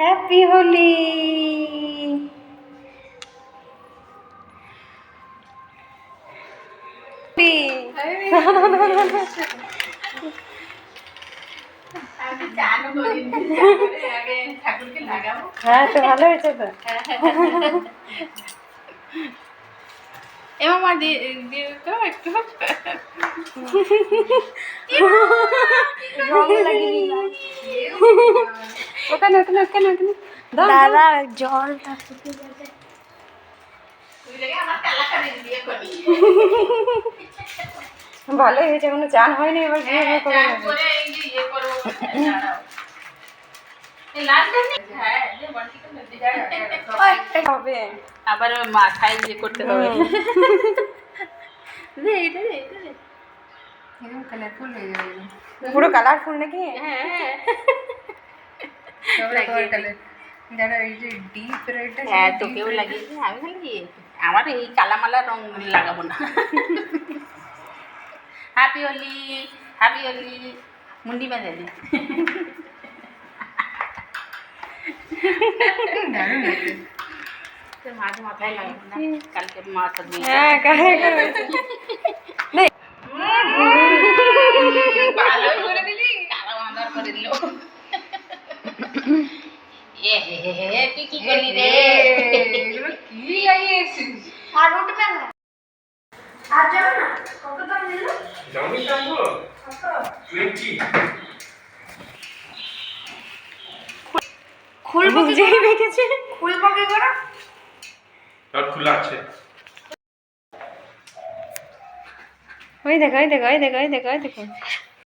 Happy Holi. হ্যাঁ তো ভালো হয়েছে তো। এমা দিয়ে তো একটু ওখানে ওখানে ওখানে ওখানে দাদা জলটা ফুটে যাবে। ভালোই হয়েছে, এখনো চান হয়নি, এবার বিয়ে বিয়ে করে নেবে। হবে আবার মাথায় ইয়ে করতে হবে। কালারফুল হয়ে যাবে, পুরো কালারফুল নাকি? হ্যাঁ জানো এই যে ডিপ রেডটা, হ্যাঁ তোকেও লাগিয়েছি, আমি খালি আমার এই কালামালা রং লাগাবো না। হ্যাপি হোলি, হ্যাপি হোলি, মুন্ডি বাজা দি। মাঝে মাথায় লাগাবো না, কালকে মাথা দিয়ে হ্যাঁ কালার ভালো করে দিলি, কালা বাঁধার করে দিল। এ হে হে হে, তুই কি করলি রে? কি লাগিয়েছিস? আর উঠবে না। আর যাবে না। কত দাম নিল? জানি জানবো 20 খুলবো কি বুঝেই রেখেছে। খুলবো কি করে? আর খোলা আছে। ওই দেখো ওই দেখো ওই দেখো ওই দেখো ওই দেখো